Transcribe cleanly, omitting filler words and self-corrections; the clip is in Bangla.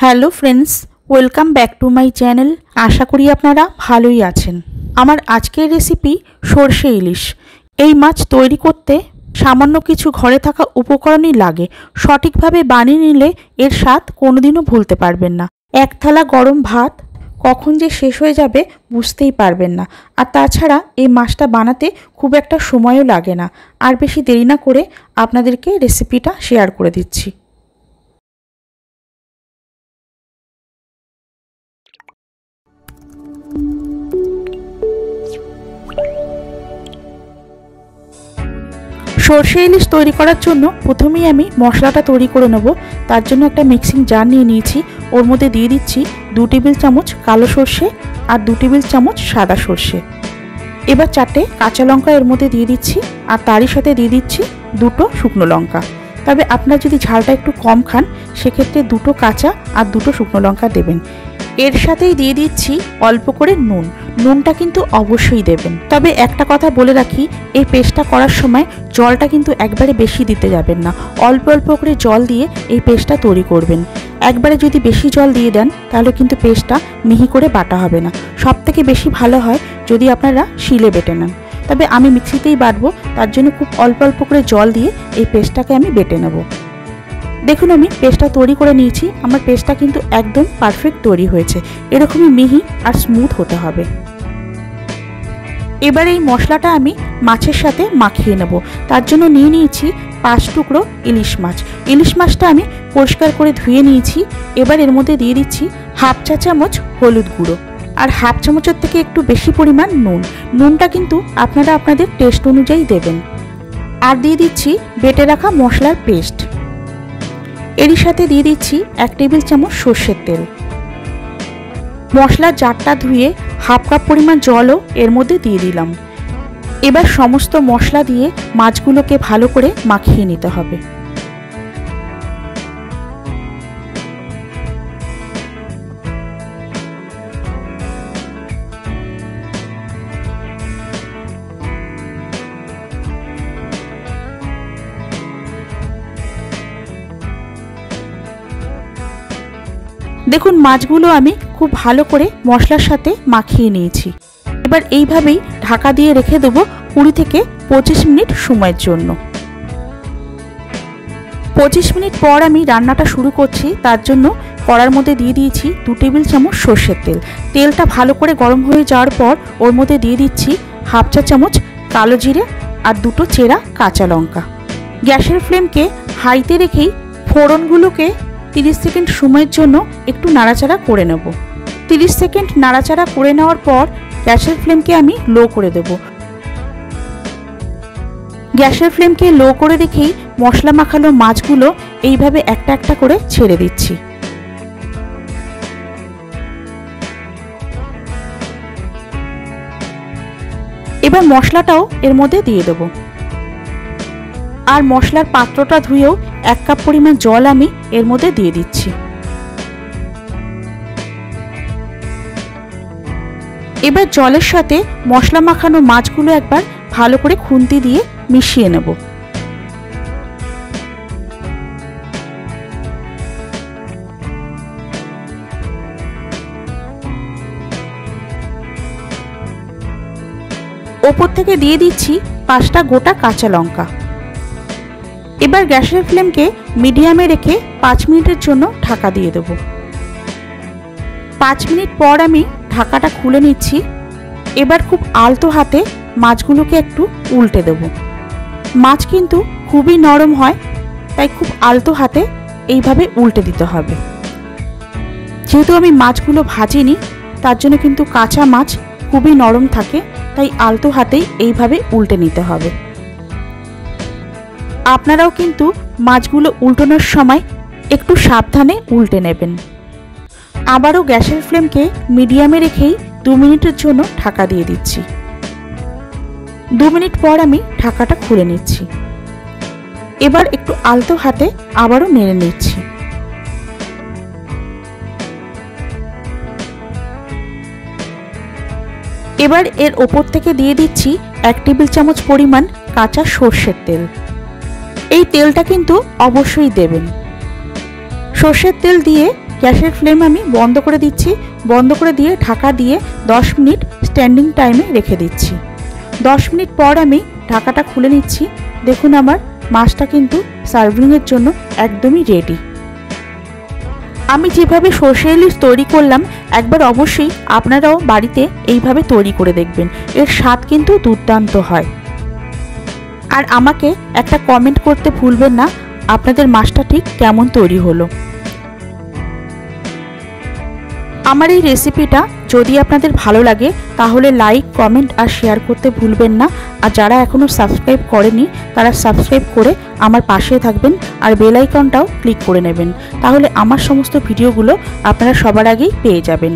Hello friends, welcome back to my channel. আশা করি আপনারা ভালোই আছেন। আমার আজকের রেসিপি সরষে ইলিশ। এই মাছ তৈরি করতে সামান্য কিছু ঘরে থাকা উপকরণই লাগে। সঠিকভাবে বানিয়ে নিলে এর স্বাদ কোনোদিনও ভুলতে পারবেন না। এক থালা গরম ভাত কখন যে শেষ হয়ে যাবে বুঝতেই পারবেন না। আর তাছাড়া এই মাছটা বানাতে খুব একটা সময়ও লাগে না। আর বেশি দেরি না করে আপনাদেরকে রেসিপিটা শেয়ার করে দিচ্ছি। সরষে ইলিশ তৈরি করার জন্য প্রথমেই আমি মশলাটা তৈরি করে নেব। তার জন্য একটা মিক্সিং জার নিয়ে নিয়েছি। ওর মধ্যে দিয়ে দিচ্ছি 2 টেবিল চামচ কালো সর্ষে আর 2 টেবিল চামচ সাদা সর্ষে। এবার 4টে কাঁচা লঙ্কা এর মধ্যে দিয়ে দিচ্ছি আর তারই সাথে দিয়ে দিচ্ছি 2টো শুকনো লঙ্কা। তবে আপনারা যদি ঝালটা একটু কম খান সেক্ষেত্রে 2টো কাঁচা আর 2টো শুকনো লঙ্কা দেবেন। এর সাথেই দিয়ে দিচ্ছি অল্প করে নুন। নুনটা কিন্তু অবশ্যই দেবেন। তবে একটা কথা বলে রাখি, এই পেস্টটা করার সময় জলটা কিন্তু একবারে বেশি দিতে যাবেন না। অল্প অল্প করে জল দিয়ে এই পেস্টটা তৈরি করবেন। একবারে যদি বেশি জল দিয়ে দেন তাহলে কিন্তু পেস্টটা মিহি করে বাটা হবে না। সবথেকে বেশি ভালো হয় যদি আপনারা শিলে বেটে নেন। তবে আমি মিক্সিতেই বাটবো, তার জন্য খুব অল্প অল্প করে জল দিয়ে এই পেস্টটাকে আমি বেটে নেব। দেখুন আমি পেস্টটা তৈরি করে নিয়েছি। আমার পেস্টটা কিন্তু একদম পারফেক্ট তৈরি হয়েছে। এরকমই মিহি আর স্মুথ হতে হবে। এবার এই মশলাটা আমি মাছের সাথে মাখিয়ে নেব। তার জন্য নিয়ে নিয়েছি 5 টুকরো ইলিশ মাছ। ইলিশ মাছটা আমি পরিষ্কার করে ধুয়ে নিয়েছি। এবার এর মধ্যে দিয়ে দিচ্ছি 1/2 চা চামচ হলুদ গুঁড়ো আর 1/2 চামচের থেকে একটু বেশি পরিমাণ নুন। নুনটা কিন্তু আপনারা আপনাদের টেস্ট অনুযায়ী দেবেন। আর দিয়ে দিচ্ছি বেটে রাখা মশলার পেস্ট। এরই সাথে দিয়ে দিচ্ছি 1 টেবিল চামচ সর্ষের তেল। মশলার জারটা ধুয়ে 1/2 কাপ পরিমাণ জলও এর মধ্যে দিয়ে দিলাম। এবার সমস্ত মশলা দিয়ে মাছগুলোকে ভালো করে মাখিয়ে নিতে হবে। দেখুন মাছগুলো আমি খুব ভালো করে মশলার সাথে মাখিয়ে নিয়েছি। এবার এইভাবেই ঢাকা দিয়ে রেখে দেবো 20 থেকে 25 মিনিট সময়ের জন্য। 25 মিনিট পর আমি রান্নাটা শুরু করছি। তার জন্য কড়ার মধ্যে দিয়ে দিয়েছি 2 টেবিল চামচ সর্ষের তেল। তেলটা ভালো করে গরম হয়ে যাওয়ার পর ওর মধ্যে দিয়ে দিচ্ছি 1/2 চা চামচ কালো জিরে আর 2টো চেরা কাঁচা লঙ্কা। গ্যাসের ফ্লেমকে হাইতে রেখেই ফোড়নগুলোকে 30 সেকেন্ড সময়ের জন্য একটু নাড়াচাড়া করে নেব। 30 সেকেন্ড নাড়াচাড়া করে নেওয়ার পর গ্যাসের ফ্লেমকে আমি লো করে দেব। গ্যাসের ফ্লেমকে লো করে রেখেই মশলা মাখানো মাছগুলো এইভাবে একটা একটা করে ছেড়ে দিচ্ছি। এবার মশলাটাও এর মধ্যে দিয়ে দেব। আর মশলার পাত্রটা ধুয়েও 1 কাপ পরিমাণ জল আমি এর মধ্যে দিয়ে দিচ্ছি। এবার জলের সাথে মশলা মাখানো মাছগুলো একবার ভালো করে খুন্তি দিয়ে মিশিয়ে নেব। ওপর থেকে দিয়ে দিচ্ছি 5টা গোটা কাঁচা লঙ্কা। এবার গ্যাসের ফ্লেমকে মিডিয়ামে রেখে 5 মিনিটের জন্য ঢাকা দিয়ে দেব। 5 মিনিট পর আমি ঢাকাটা খুলে নিচ্ছি। এবার খুব আলতো হাতে মাছগুলোকে একটু উল্টে দেব। মাছ কিন্তু খুবই নরম হয়, তাই খুব আলতো হাতে এইভাবে উল্টে দিতে হবে। যেহেতু আমি মাছগুলো ভাজিনি তার জন্য কিন্তু কাঁচা মাছ খুবই নরম থাকে, তাই আলতো হাতেই এইভাবে উল্টে নিতে হবে। আপনারাও কিন্তু মাছগুলো উল্টানোর সময় একটু সাবধানে উল্টে নেবেন। আবারও গ্যাসের ফ্লেমকে মিডিয়ামে রেখেই 2 মিনিটের জন্য ঢাকা দিয়ে দিচ্ছি। 2 মিনিট পর আমি ঢাকাটা খুলে নিচ্ছি। এবার একটু আলতো হাতে আবারও নেড়ে নিচ্ছি। এবার এর ওপর থেকে দিয়ে দিচ্ছি 1 টেবিল চামচ পরিমাণ কাঁচা সর্ষের তেল। এই তেলটা কিন্তু অবশ্যই দেবেন। সর্ষের তেল দিয়ে গ্যাসের ফ্লেম আমি বন্ধ করে দিচ্ছি। বন্ধ করে দিয়ে ঢাকা দিয়ে 10 মিনিট স্ট্যান্ডিং টাইমে রেখে দিচ্ছি। 10 মিনিট পর আমি ঢাকাটা খুলে নিচ্ছি। দেখুন আমার মাছটা কিন্তু সার্ভিংয়ের জন্য একদমই রেডি। আমি যেভাবে সর্ষে ইলিশ তৈরি করলাম একবার অবশ্যই আপনারাও বাড়িতে এইভাবে তৈরি করে দেখবেন, এর স্বাদ কিন্তু দুর্দান্ত হয়। আর আমাকে একটা কমেন্ট করতে ভুলবেন না আপনাদের মাছটা ঠিক কেমন তৈরি হলো। আমার এই রেসিপিটা যদি আপনাদের ভালো লাগে তাহলে লাইক, কমেন্ট আর শেয়ার করতে ভুলবেন না। আর যারা এখনও সাবস্ক্রাইব করেনি তারা সাবস্ক্রাইব করে আমার পাশে থাকবেন আর বেল আইকনটাও ক্লিক করে নেবেন, তাহলে আমার সমস্ত ভিডিওগুলো আপনারা সবার আগেই পেয়ে যাবেন।